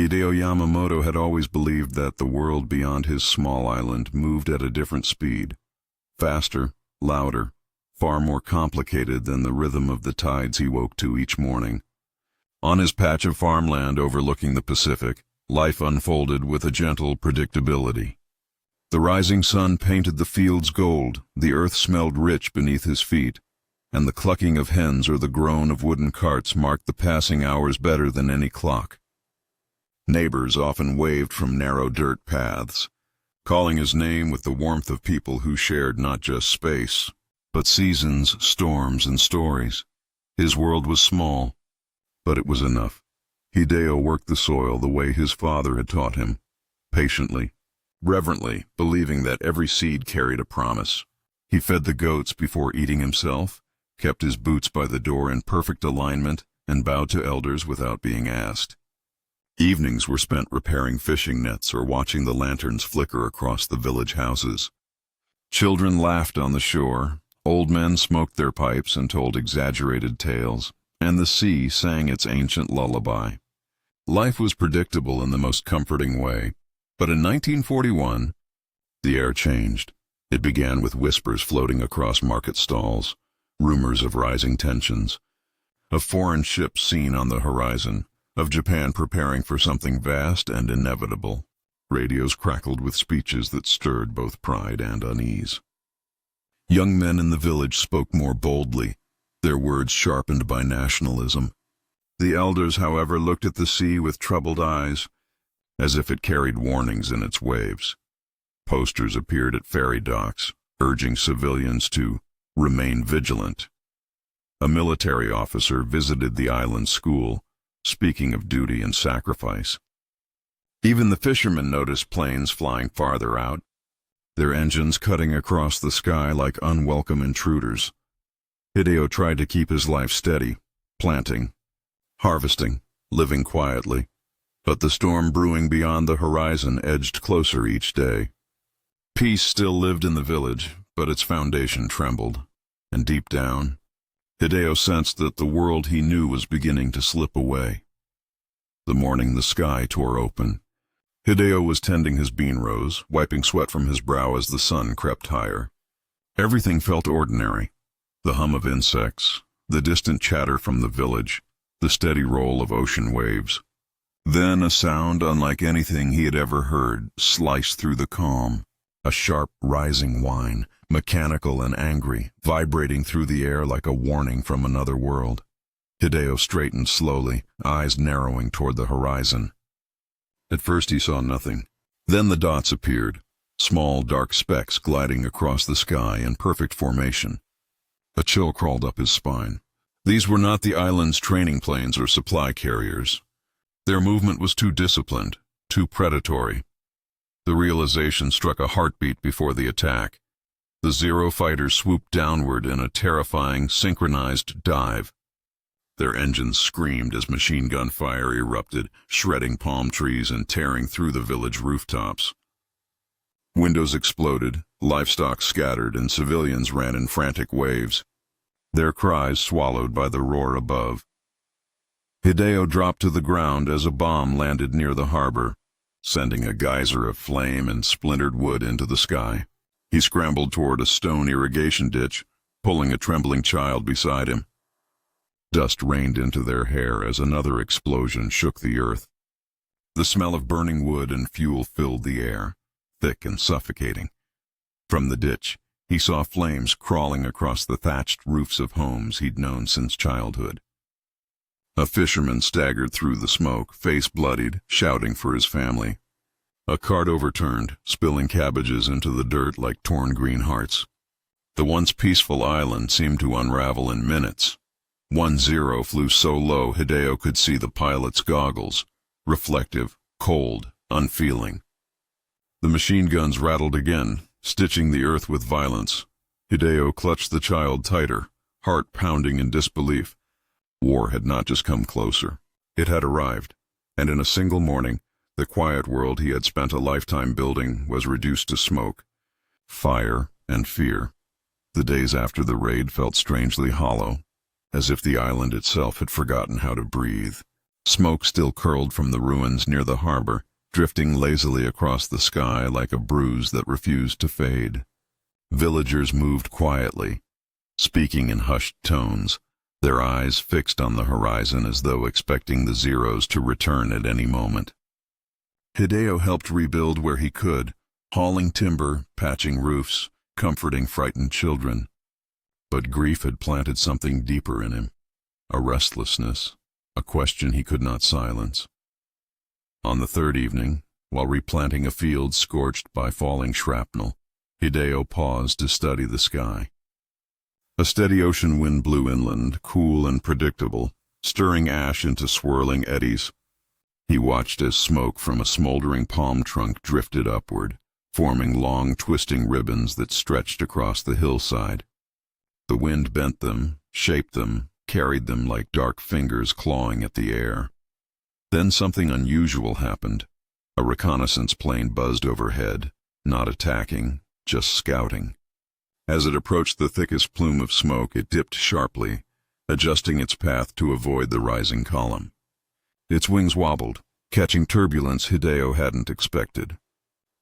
Hideo Yamamoto had always believed that the world beyond his small island moved at a different speed, faster, louder, far more complicated than the rhythm of the tides he woke to each morning. On his patch of farmland overlooking the Pacific, life unfolded with a gentle predictability. The rising sun painted the fields gold, the earth smelled rich beneath his feet, and the clucking of hens or the groan of wooden carts marked the passing hours better than any clock. Neighbors often waved from narrow dirt paths, calling his name with the warmth of people who shared not just space, but seasons, storms, and stories. His world was small, but it was enough. Hideo worked the soil the way his father had taught him, patiently, reverently, believing that every seed carried a promise. He fed the goats before eating himself, kept his boots by the door in perfect alignment, and bowed to elders without being asked. Evenings were spent repairing fishing nets or watching the lanterns flicker across the village houses. Children laughed on the shore, old men smoked their pipes and told exaggerated tales, and the sea sang its ancient lullaby. Life was predictable in the most comforting way, but in 1941, the air changed. It began with whispers floating across market stalls, rumors of rising tensions, of foreign ships seen on the horizon, of Japan preparing for something vast and inevitable. Radios crackled with speeches that stirred both pride and unease. Young men in the village spoke more boldly, their words sharpened by nationalism. The elders, however, looked at the sea with troubled eyes, as if it carried warnings in its waves. Posters appeared at ferry docks, urging civilians to remain vigilant. A military officer visited the island school, speaking of duty and sacrifice. Even the fishermen noticed planes flying farther out, their engines cutting across the sky like unwelcome intruders. Hideo tried to keep his life steady, planting, harvesting, living quietly, but the storm brewing beyond the horizon edged closer each day. Peace still lived in the village, but its foundation trembled, and deep down, Hideo sensed that the world he knew was beginning to slip away. The morning the sky tore open. Hideo was tending his bean rows, wiping sweat from his brow as the sun crept higher. Everything felt ordinary. The hum of insects, the distant chatter from the village, the steady roll of ocean waves. Then a sound unlike anything he had ever heard sliced through the calm, a sharp, rising whine, mechanical and angry, vibrating through the air like a warning from another world. Hideo straightened slowly, eyes narrowing toward the horizon. At first he saw nothing. Then the dots appeared, small dark specks gliding across the sky in perfect formation. A chill crawled up his spine. These were not the island's training planes or supply carriers. Their movement was too disciplined, too predatory. The realization struck a heartbeat before the attack. The Zero fighters swooped downward in a terrifying, synchronized dive. Their engines screamed as machine gun fire erupted, shredding palm trees and tearing through the village rooftops. Windows exploded, livestock scattered, and civilians ran in frantic waves, their cries swallowed by the roar above. Hideo dropped to the ground as a bomb landed near the harbor, sending a geyser of flame and splintered wood into the sky. He scrambled toward a stone irrigation ditch, pulling a trembling child beside him. Dust rained into their hair as another explosion shook the earth. The smell of burning wood and fuel filled the air, thick and suffocating. From the ditch, he saw flames crawling across the thatched roofs of homes he'd known since childhood. A fisherman staggered through the smoke, face bloodied, shouting for his family. A cart overturned, spilling cabbages into the dirt like torn green hearts. The once peaceful island seemed to unravel in minutes. 10 flew so low Hideo could see the pilot's goggles, reflective, cold, unfeeling. The machine guns rattled again, stitching the earth with violence. Hideo clutched the child tighter, heart pounding in disbelief. War had not just come closer. It had arrived, and in a single morning, the quiet world he had spent a lifetime building was reduced to smoke, fire, and fear. The days after the raid felt strangely hollow, as if the island itself had forgotten how to breathe. Smoke still curled from the ruins near the harbor, drifting lazily across the sky like a bruise that refused to fade. Villagers moved quietly, speaking in hushed tones, their eyes fixed on the horizon as though expecting the Zeros to return at any moment. Hideo helped rebuild where he could, hauling timber, patching roofs, comforting frightened children. But grief had planted something deeper in him, a restlessness, a question he could not silence. On the third evening, while replanting a field scorched by falling shrapnel, Hideo paused to study the sky. A steady ocean wind blew inland, cool and predictable, stirring ash into swirling eddies. He watched as smoke from a smoldering palm trunk drifted upward, forming long, twisting ribbons that stretched across the hillside. The wind bent them, shaped them, carried them like dark fingers clawing at the air. Then something unusual happened. A reconnaissance plane buzzed overhead, not attacking, just scouting. As it approached the thickest plume of smoke, it dipped sharply, adjusting its path to avoid the rising column. Its wings wobbled, catching turbulence Hideo hadn't expected.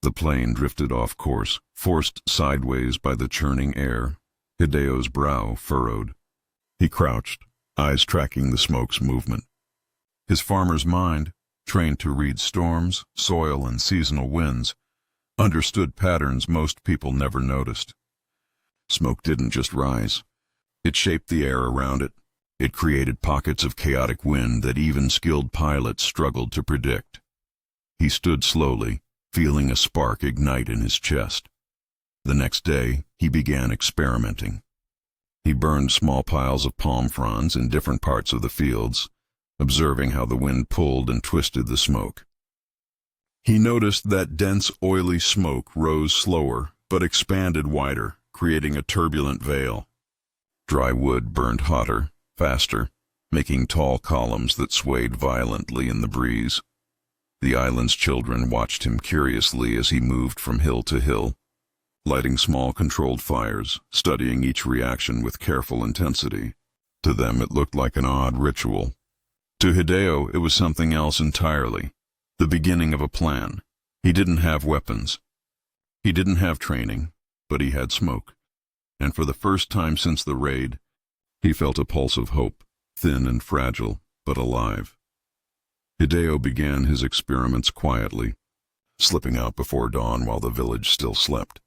The plane drifted off course, forced sideways by the churning air. Hideo's brow furrowed. He crouched, eyes tracking the smoke's movement. His farmer's mind, trained to read storms, soil, and seasonal winds, understood patterns most people never noticed. Smoke didn't just rise. It shaped the air around it. It created pockets of chaotic wind that even skilled pilots struggled to predict. He stood slowly, feeling a spark ignite in his chest. The next day, he began experimenting. He burned small piles of palm fronds in different parts of the fields, observing how the wind pulled and twisted the smoke. He noticed that dense, oily smoke rose slower, but expanded wider, creating a turbulent veil. Dry wood burned hotter, faster, making tall columns that swayed violently in the breeze. The island's children watched him curiously as he moved from hill to hill, lighting small controlled fires, studying each reaction with careful intensity. To them it looked like an odd ritual. To Hideo it was something else entirely, the beginning of a plan. He didn't have weapons. He didn't have training, but he had smoke. And for the first time since the raid, he felt a pulse of hope, thin and fragile, but alive. Hideo began his experiments quietly, slipping out before dawn while the village still slept.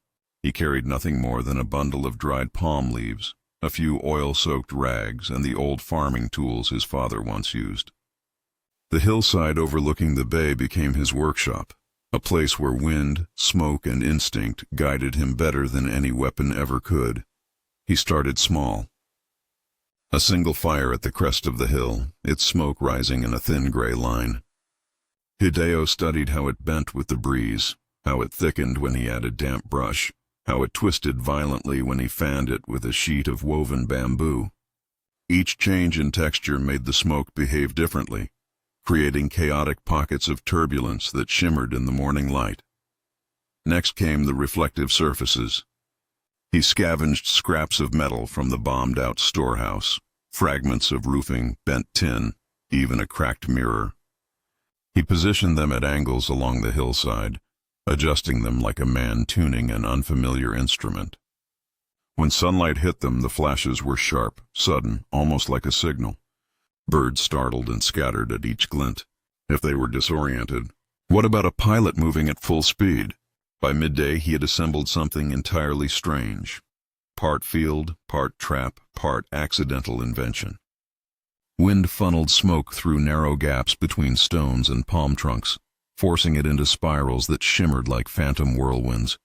He carried nothing more than a bundle of dried palm leaves, a few oil-soaked rags, and the old farming tools his father once used. The hillside overlooking the bay became his workshop, a place where wind, smoke, and instinct guided him better than any weapon ever could. He started small. A single fire at the crest of the hill, its smoke rising in a thin gray line. Hideo studied how it bent with the breeze, how it thickened when he added damp brush, how it twisted violently when he fanned it with a sheet of woven bamboo. Each change in texture made the smoke behave differently, creating chaotic pockets of turbulence that shimmered in the morning light. Next came the reflective surfaces. He scavenged scraps of metal from the bombed-out storehouse, fragments of roofing, bent tin, even a cracked mirror. He positioned them at angles along the hillside, adjusting them like a man tuning an unfamiliar instrument. When sunlight hit them, the flashes were sharp, sudden, almost like a signal. Birds startled and scattered at each glint. If they were disoriented, what about a pilot moving at full speed? By midday, he had assembled something entirely strange. Part field, part trap, part accidental invention. Wind funneled smoke through narrow gaps between stones and palm trunks, forcing it into spirals that shimmered like phantom whirlwinds.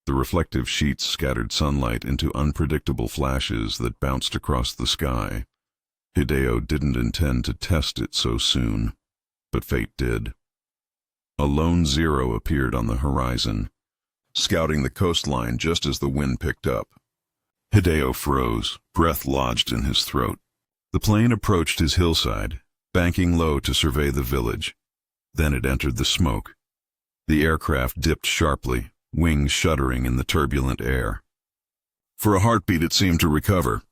The reflective sheets scattered sunlight into unpredictable flashes that bounced across the sky. Hideo didn't intend to test it so soon, but fate did. A lone Zero appeared on the horizon, scouting the coastline just as the wind picked up. Hideo froze, breath lodged in his throat. The plane approached his hillside, banking low to survey the village. Then it entered the smoke. The aircraft dipped sharply, wings shuddering in the turbulent air. For a heartbeat it seemed to recover.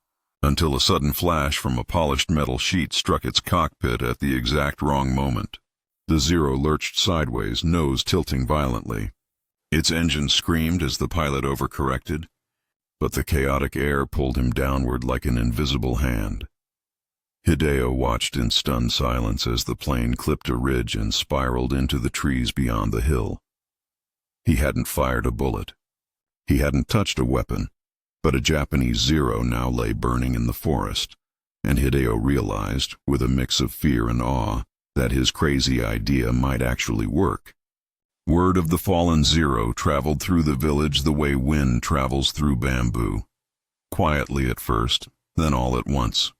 until a sudden flash from a polished metal sheet struck its cockpit at the exact wrong moment. The Zero lurched sideways, nose tilting violently. Its engine screamed as the pilot overcorrected, but the chaotic air pulled him downward like an invisible hand. Hideo watched in stunned silence as the plane clipped a ridge and spiraled into the trees beyond the hill. He hadn't fired a bullet. He hadn't touched a weapon, but a Japanese Zero now lay burning in the forest, and Hideo realized, with a mix of fear and awe, that his crazy idea might actually work. Word of the fallen Zero traveled through the village the way wind travels through bamboo. Quietly at first, then all at once.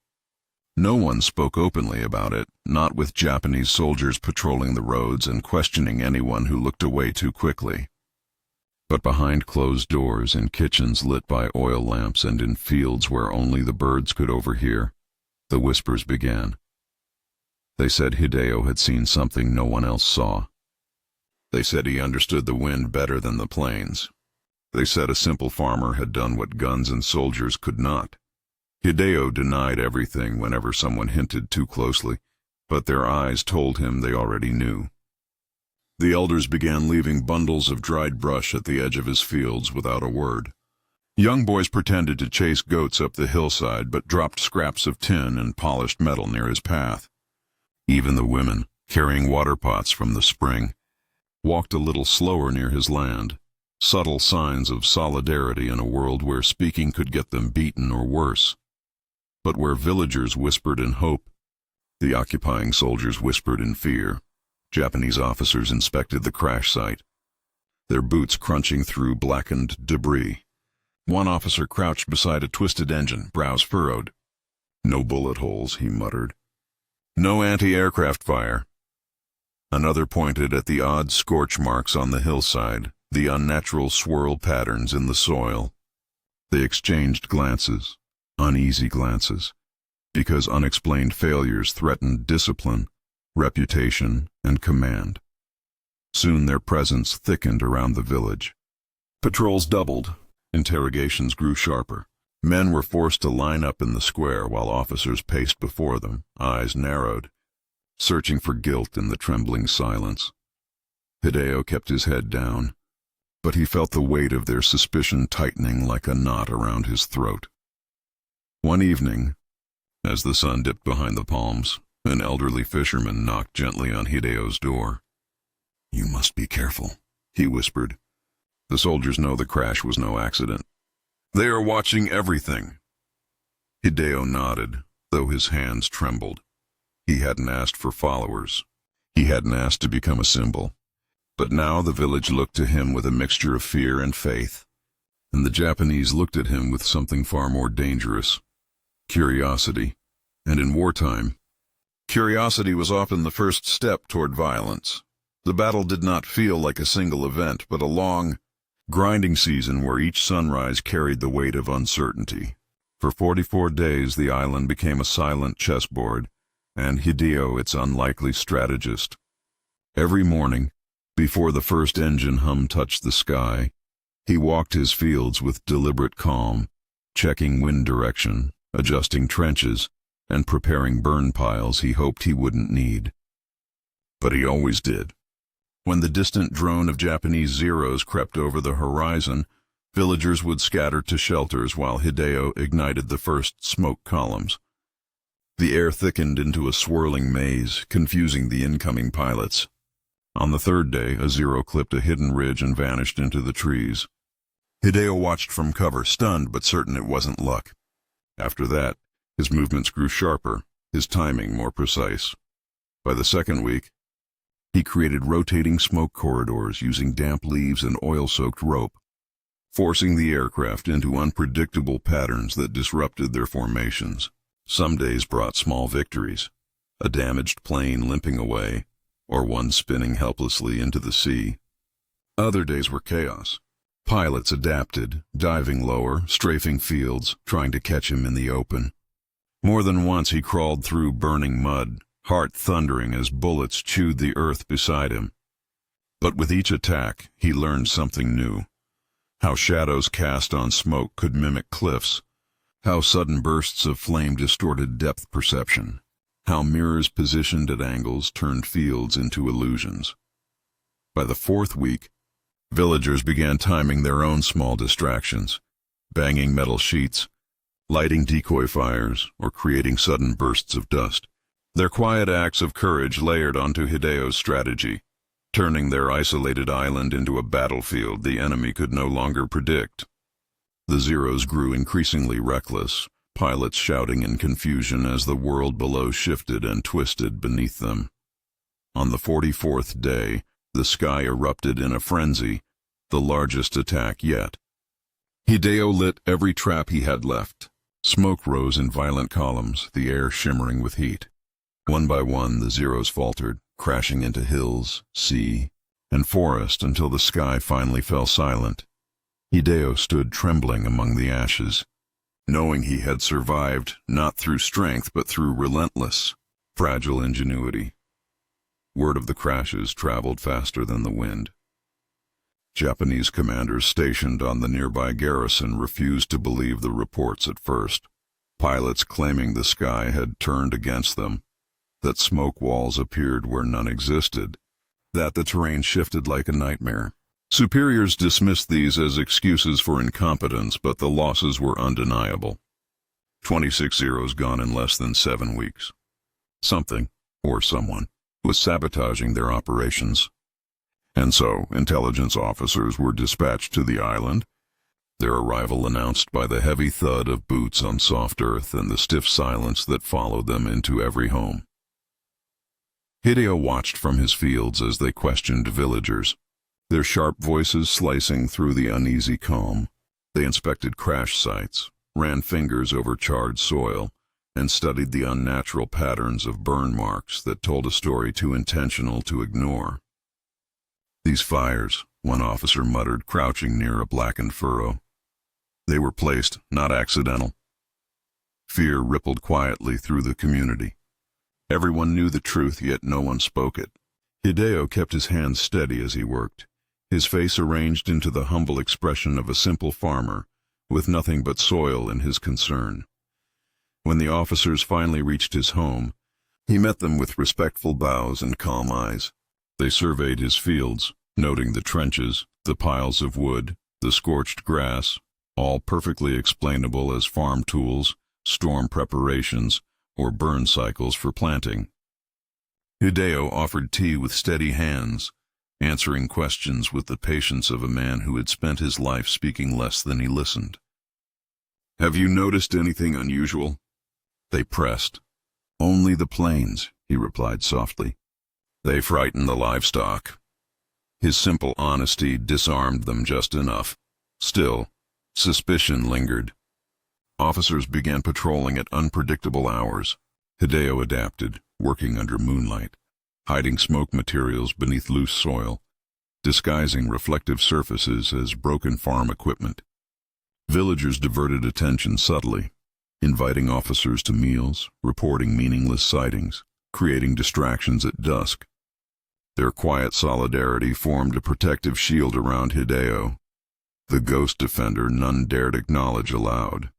No one spoke openly about it, not with Japanese soldiers patrolling the roads and questioning anyone who looked away too quickly. But behind closed doors, in kitchens lit by oil lamps, and in fields where only the birds could overhear, the whispers began. They said Hideo had seen something no one else saw. They said he understood the wind better than the planes. They said a simple farmer had done what guns and soldiers could not. Hideo denied everything whenever someone hinted too closely, but their eyes told him they already knew. The elders began leaving bundles of dried brush at the edge of his fields without a word. Young boys pretended to chase goats up the hillside, but dropped scraps of tin and polished metal near his path. Even the women, carrying water pots from the spring, walked a little slower near his land, subtle signs of solidarity in a world where speaking could get them beaten or worse. But where villagers whispered in hope, the occupying soldiers whispered in fear. Japanese officers inspected the crash site, their boots crunching through blackened debris. One officer crouched beside a twisted engine, brows furrowed. "No bullet holes," he muttered. "No anti-aircraft fire." Another pointed at the odd scorch marks on the hillside, the unnatural swirl patterns in the soil. They exchanged glances, uneasy glances, because unexplained failures threatened discipline, reputation, and command. Soon their presence thickened around the village. Patrols doubled. Interrogations grew sharper. Men were forced to line up in the square while officers paced before them, eyes narrowed, searching for guilt in the trembling silence. Hideo kept his head down, but he felt the weight of their suspicion tightening like a knot around his throat. One evening, as the sun dipped behind the palms, an elderly fisherman knocked gently on Hideo's door. "You must be careful," he whispered. "The soldiers know the crash was no accident. They are watching everything." Hideo nodded, though his hands trembled. He hadn't asked for followers. He hadn't asked to become a symbol. But now the village looked to him with a mixture of fear and faith. And the Japanese looked at him with something far more dangerous: curiosity. And in wartime, curiosity was often the first step toward violence. The battle did not feel like a single event, but a long, grinding season where each sunrise carried the weight of uncertainty. For 44 days the island became a silent chessboard, and Hideo its unlikely strategist. Every morning, before the first engine hum touched the sky, he walked his fields with deliberate calm, checking wind direction, adjusting trenches, and preparing burn piles he hoped he wouldn't need. But he always did. When the distant drone of Japanese Zeros crept over the horizon, villagers would scatter to shelters while Hideo ignited the first smoke columns. The air thickened into a swirling maze, confusing the incoming pilots. On the third day, a Zero clipped a hidden ridge and vanished into the trees. Hideo watched from cover, stunned but certain it wasn't luck. After that, his movements grew sharper, his timing more precise. By the second week, he created rotating smoke corridors using damp leaves and oil-soaked rope, forcing the aircraft into unpredictable patterns that disrupted their formations. Some days brought small victories, a damaged plane limping away, or one spinning helplessly into the sea. Other days were chaos. Pilots adapted, diving lower, strafing fields, trying to catch him in the open. More than once he crawled through burning mud, heart thundering as bullets chewed the earth beside him. But with each attack, he learned something new. How shadows cast on smoke could mimic cliffs, How sudden bursts of flame distorted depth perception. How mirrors positioned at angles turned fields into illusions. By the fourth week, villagers began timing their own small distractions, banging metal sheets, lighting decoy fires, or creating sudden bursts of dust. Their quiet acts of courage layered onto Hideo's strategy, turning their isolated island into a battlefield the enemy could no longer predict. The Zeros grew increasingly reckless, pilots shouting in confusion as the world below shifted and twisted beneath them. On the 44th day, the sky erupted in a frenzy, the largest attack yet. Hideo lit every trap he had left. Smoke rose in violent columns, the air shimmering with heat. One by one, the Zeros faltered, crashing into hills, sea, and forest until the sky finally fell silent. Hideo stood trembling among the ashes, knowing he had survived not through strength but through relentless, fragile ingenuity. Word of the crashes traveled faster than the wind. Japanese commanders stationed on the nearby garrison refused to believe the reports at first, pilots claiming the sky had turned against them, that smoke walls appeared where none existed, that the terrain shifted like a nightmare. Superiors dismissed these as excuses for incompetence, but the losses were undeniable. 26 Zeros gone in less than 7 weeks. Something, or someone, was sabotaging their operations. And so, intelligence officers were dispatched to the island, their arrival announced by the heavy thud of boots on soft earth and the stiff silence that followed them into every home. Hideo watched from his fields as they questioned villagers, their sharp voices slicing through the uneasy calm. They inspected crash sites, ran fingers over charred soil, and studied the unnatural patterns of burn marks that told a story too intentional to ignore. These fires, one officer muttered, crouching near a blackened furrow. They were placed, not accidental. Fear rippled quietly through the community. Everyone knew the truth, yet no one spoke it. Hideo kept his hands steady as he worked, his face arranged into the humble expression of a simple farmer, with nothing but soil in his concern. When the officers finally reached his home, he met them with respectful bows and calm eyes. They surveyed his fields, noting the trenches, the piles of wood, the scorched grass, all perfectly explainable as farm tools, storm preparations, or burn cycles for planting. Hideo offered tea with steady hands, answering questions with the patience of a man who had spent his life speaking less than he listened. "Have you noticed anything unusual?" They pressed. "Only the planes," he replied softly. "They frighten the livestock." His simple honesty disarmed them just enough. Still, suspicion lingered. Officers began patrolling at unpredictable hours. Hideo adapted, working under moonlight, hiding smoke materials beneath loose soil, disguising reflective surfaces as broken farm equipment. Villagers diverted attention subtly, inviting officers to meals, reporting meaningless sightings, creating distractions at dusk. Their quiet solidarity formed a protective shield around Hideo, the ghost defender none dared acknowledge aloud.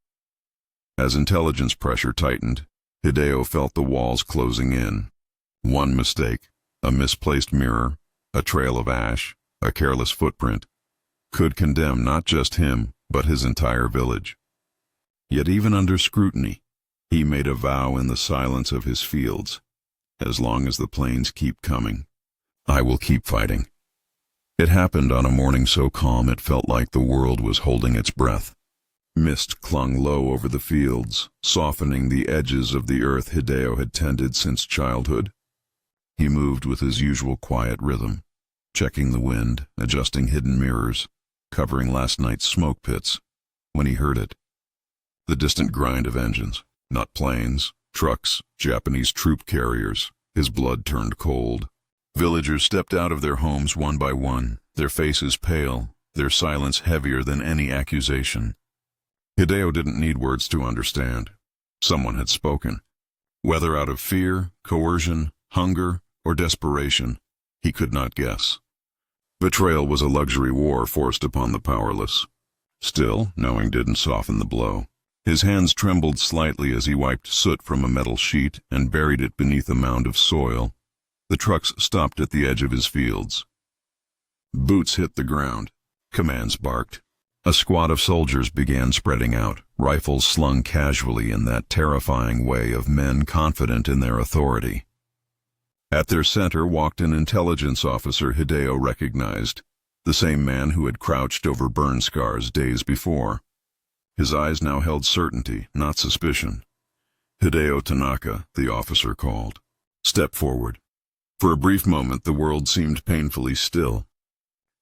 As intelligence pressure tightened, Hideo felt the walls closing in. One mistake, a misplaced mirror, a trail of ash, a careless footprint, could condemn not just him, but his entire village. Yet even under scrutiny, he made a vow in the silence of his fields. As long as the planes keep coming, I will keep fighting. It happened on a morning so calm it felt like the world was holding its breath. Mist clung low over the fields, softening the edges of the earth Hideo had tended since childhood. He moved with his usual quiet rhythm, checking the wind, adjusting hidden mirrors, covering last night's smoke pits, when he heard it. The distant grind of engines, not planes, trucks, Japanese troop carriers. His blood turned cold. Villagers stepped out of their homes one by one, their faces pale, their silence heavier than any accusation. Hideo didn't need words to understand. Someone had spoken. Whether out of fear, coercion, hunger, or desperation, he could not guess. Betrayal was a luxury war forced upon the powerless. Still, knowing didn't soften the blow. His hands trembled slightly as he wiped soot from a metal sheet and buried it beneath a mound of soil. The trucks stopped at the edge of his fields. Boots hit the ground. Commands barked. A squad of soldiers began spreading out, rifles slung casually in that terrifying way of men confident in their authority. At their center walked an intelligence officer Hideo recognized, the same man who had crouched over burn scars days before. His eyes now held certainty, not suspicion. "Hideo Tanaka," the officer called. "Step forward." For a brief moment the world seemed painfully still.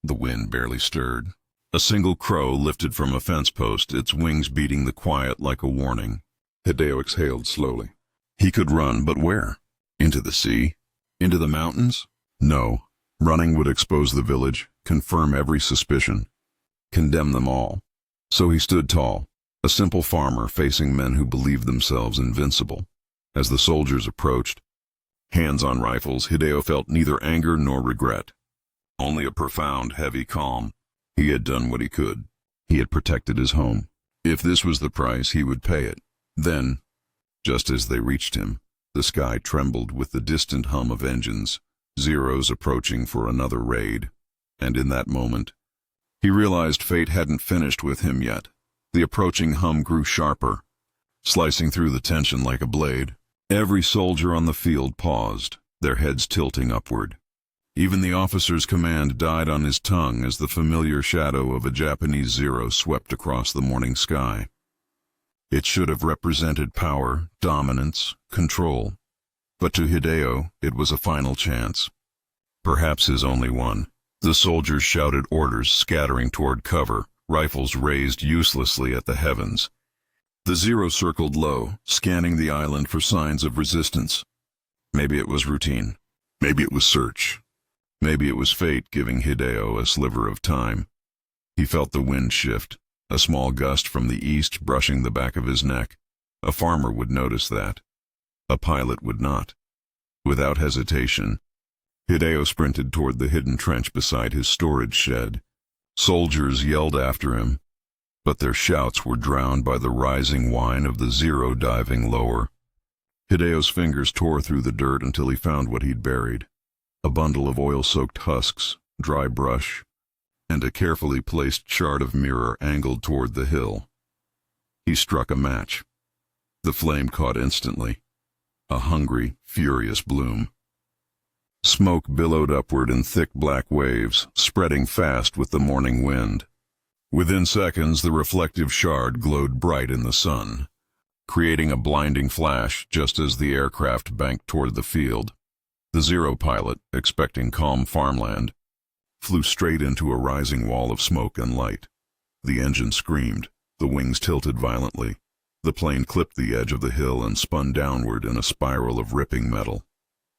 The wind barely stirred. A single crow lifted from a fence post, its wings beating the quiet like a warning. Hideo exhaled slowly. He could run, but where? Into the sea? Into the mountains? No. Running would expose the village, confirm every suspicion, condemn them all. So he stood tall, a simple farmer facing men who believed themselves invincible. As the soldiers approached, hands on rifles, Hideo felt neither anger nor regret. Only a profound, heavy calm. He had done what he could. He had protected his home. If this was the price, he would pay it. Then, just as they reached him, the sky trembled with the distant hum of engines, Zeros approaching for another raid. And in that moment, he realized fate hadn't finished with him yet. The approaching hum grew sharper, slicing through the tension like a blade. Every soldier on the field paused, their heads tilting upward. Even the officer's command died on his tongue as the familiar shadow of a Japanese Zero swept across the morning sky. It should have represented power, dominance, control. But to Hideo, it was a final chance. Perhaps his only one. The soldiers shouted orders, scattering toward cover, rifles raised uselessly at the heavens. The Zero circled low, scanning the island for signs of resistance. Maybe it was routine. Maybe it was search. Maybe it was fate giving Hideo a sliver of time. He felt the wind shift, a small gust from the east brushing the back of his neck. A farmer would notice that. A pilot would not. Without hesitation, Hideo sprinted toward the hidden trench beside his storage shed. Soldiers yelled after him, but their shouts were drowned by the rising whine of the Zero diving lower. Hideo's fingers tore through the dirt until he found what he'd buried. A bundle of oil-soaked husks, dry brush, and a carefully placed shard of mirror angled toward the hill. He struck a match. The flame caught instantly, a hungry, furious bloom. Smoke billowed upward in thick black waves, spreading fast with the morning wind. Within seconds, the reflective shard glowed bright in the sun, creating a blinding flash just as the aircraft banked toward the field. The Zero pilot, expecting calm farmland, flew straight into a rising wall of smoke and light. The engine screamed, the wings tilted violently. The plane clipped the edge of the hill and spun downward in a spiral of ripping metal,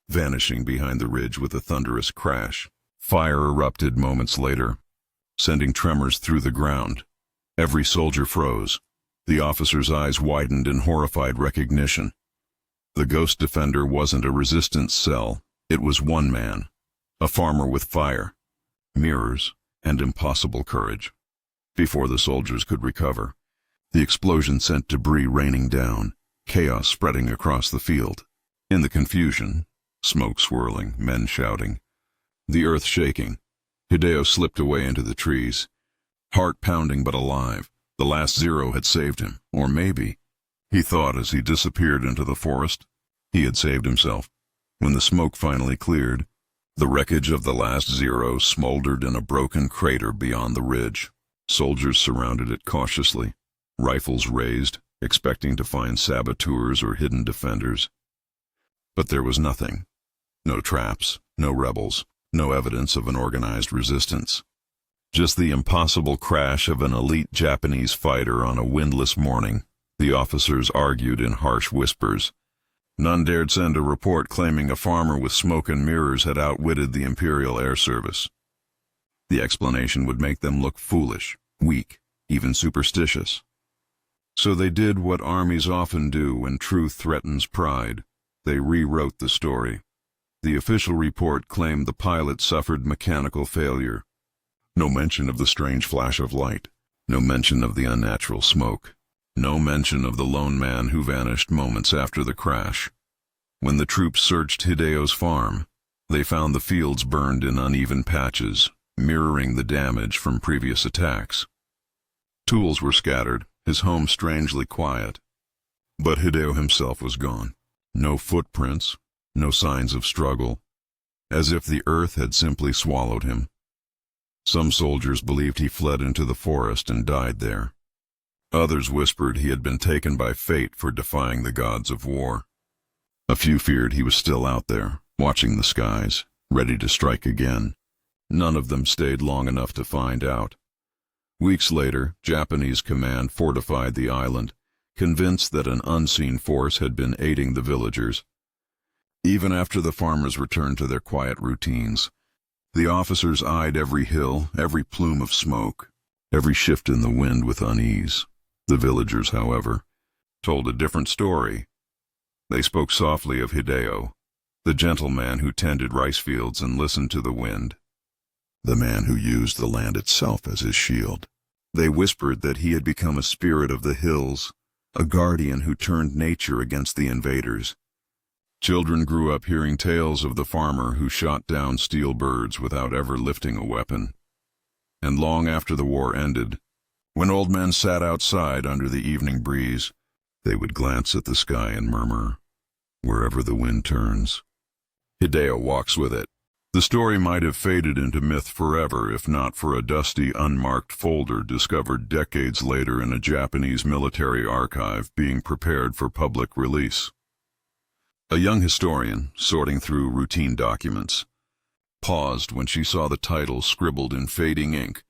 vanishing behind the ridge with a thunderous crash. Fire erupted moments later, sending tremors through the ground. Every soldier froze. The officer's eyes widened in horrified recognition. The Ghost Defender wasn't a resistance cell. It was one man, a farmer with fire, mirrors, and impossible courage. Before the soldiers could recover, the explosion sent debris raining down, chaos spreading across the field. In the confusion, smoke swirling, men shouting, the earth shaking, Hideo slipped away into the trees, heart pounding but alive. The last Zero had saved him, or maybe, he thought as he disappeared into the forest, he had saved himself. When the smoke finally cleared, the wreckage of the last Zero smoldered in a broken crater beyond the ridge. Soldiers surrounded it cautiously, rifles raised, expecting to find saboteurs or hidden defenders. But there was nothing. No traps, no rebels, no evidence of an organized resistance. Just the impossible crash of an elite Japanese fighter on a windless morning. The officers argued in harsh whispers. None dared send a report claiming a farmer with smoke and mirrors had outwitted the Imperial Air Service. The explanation would make them look foolish, weak, even superstitious. So they did what armies often do when truth threatens pride. They rewrote the story. The official report claimed the pilot suffered mechanical failure. No mention of the strange flash of light. No mention of the unnatural smoke. No mention of the lone man who vanished moments after the crash. When the troops searched Hideo's farm, they found the fields burned in uneven patches, mirroring the damage from previous attacks. Tools were scattered, his home strangely quiet. But Hideo himself was gone. No footprints, no signs of struggle, as if the earth had simply swallowed him. Some soldiers believed he fled into the forest and died there. Others whispered he had been taken by fate for defying the gods of war. A few feared he was still out there, watching the skies, ready to strike again. None of them stayed long enough to find out. Weeks later, Japanese command fortified the island, convinced that an unseen force had been aiding the villagers. Even after the farmers returned to their quiet routines, the officers eyed every hill, every plume of smoke, every shift in the wind with unease. The villagers, however, told a different story. They spoke softly of Hideo, the gentleman who tended rice fields and listened to the wind, the man who used the land itself as his shield. They whispered that he had become a spirit of the hills, a guardian who turned nature against the invaders. Children grew up hearing tales of the farmer who shot down steel birds without ever lifting a weapon. And long after the war ended, when old men sat outside under the evening breeze, they would glance at the sky and murmur, "Wherever the wind turns, Hideo walks with it." The story might have faded into myth forever if not for a dusty, unmarked folder discovered decades later in a Japanese military archive being prepared for public release. A young historian, sorting through routine documents, paused when she saw the title scribbled in fading ink,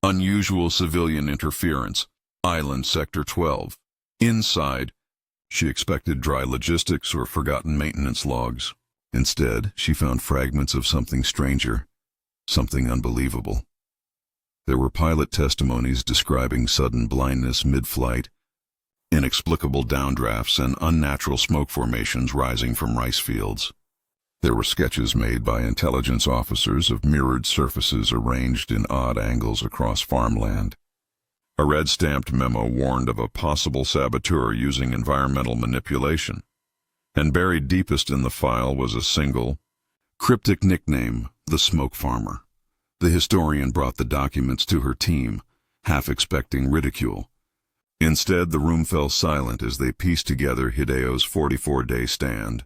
"Unusual Civilian Interference, Island Sector 12. Inside." She expected dry logistics or forgotten maintenance logs. Instead, she found fragments of something stranger, something unbelievable. There were pilot testimonies describing sudden blindness mid-flight, inexplicable downdrafts, and unnatural smoke formations rising from rice fields. There were sketches made by intelligence officers of mirrored surfaces arranged in odd angles across farmland. A red-stamped memo warned of a possible saboteur using environmental manipulation. And buried deepest in the file was a single, cryptic nickname, the Smoke Farmer. The historian brought the documents to her team, half expecting ridicule. Instead, the room fell silent as they pieced together Hideo's 44-day stand.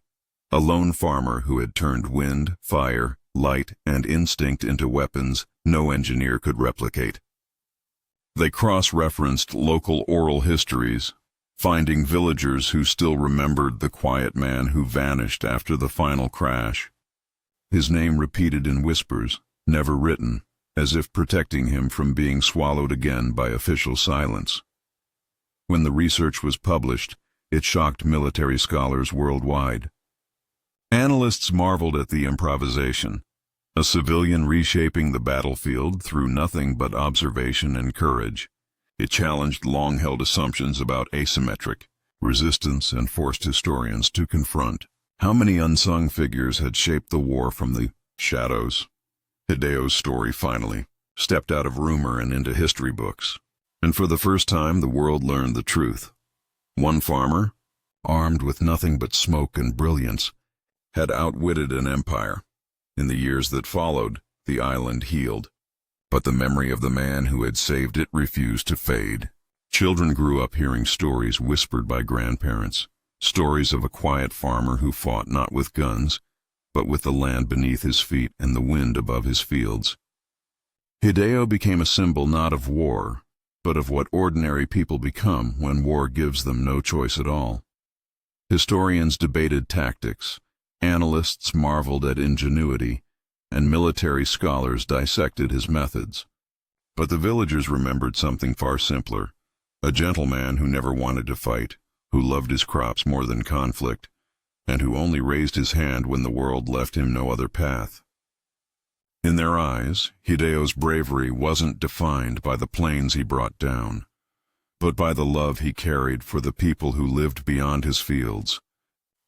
A lone farmer who had turned wind, fire, light, and instinct into weapons no engineer could replicate. They cross-referenced local oral histories, finding villagers who still remembered the quiet man who vanished after the final crash. His name repeated in whispers, never written, as if protecting him from being swallowed again by official silence. When the research was published, it shocked military scholars worldwide. Analysts marveled at the improvisation, a civilian reshaping the battlefield through nothing but observation and courage. It challenged long-held assumptions about asymmetric resistance and forced historians to confront how many unsung figures had shaped the war from the shadows. Hideo's story finally stepped out of rumor and into history books, and for the first time the world learned the truth. One farmer, armed with nothing but smoke and brilliance, had outwitted an empire. In the years that followed, the island healed. But the memory of the man who had saved it refused to fade. Children grew up hearing stories whispered by grandparents, stories of a quiet farmer who fought not with guns, but with the land beneath his feet and the wind above his fields. Hideo became a symbol not of war, but of what ordinary people become when war gives them no choice at all. Historians debated tactics, analysts marveled at ingenuity, and military scholars dissected his methods. But the villagers remembered something far simpler, a gentleman who never wanted to fight, who loved his crops more than conflict, and who only raised his hand when the world left him no other path. In their eyes, Hideo's bravery wasn't defined by the planes he brought down, but by the love he carried for the people who lived beyond his fields,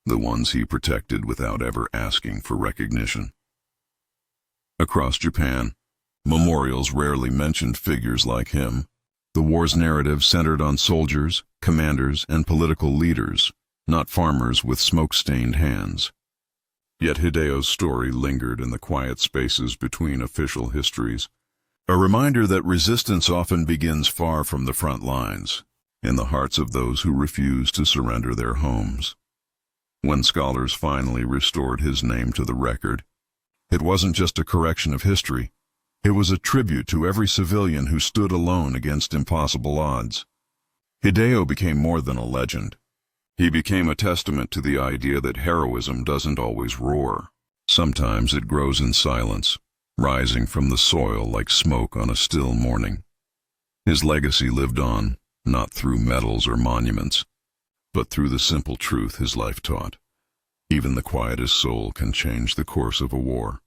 the ones he protected without ever asking for recognition. Across Japan, memorials rarely mentioned figures like him. The war's narrative centered on soldiers, commanders, and political leaders, not farmers with smoke-stained hands. Yet Hideo's story lingered in the quiet spaces between official histories, a reminder that resistance often begins far from the front lines, in the hearts of those who refuse to surrender their homes. When scholars finally restored his name to the record, it wasn't just a correction of history. It was a tribute to every civilian who stood alone against impossible odds. Hideo became more than a legend. He became a testament to the idea that heroism doesn't always roar. Sometimes it grows in silence, rising from the soil like smoke on a still morning. His legacy lived on, not through medals or monuments, but through the simple truth his life taught. Even the quietest soul can change the course of a war.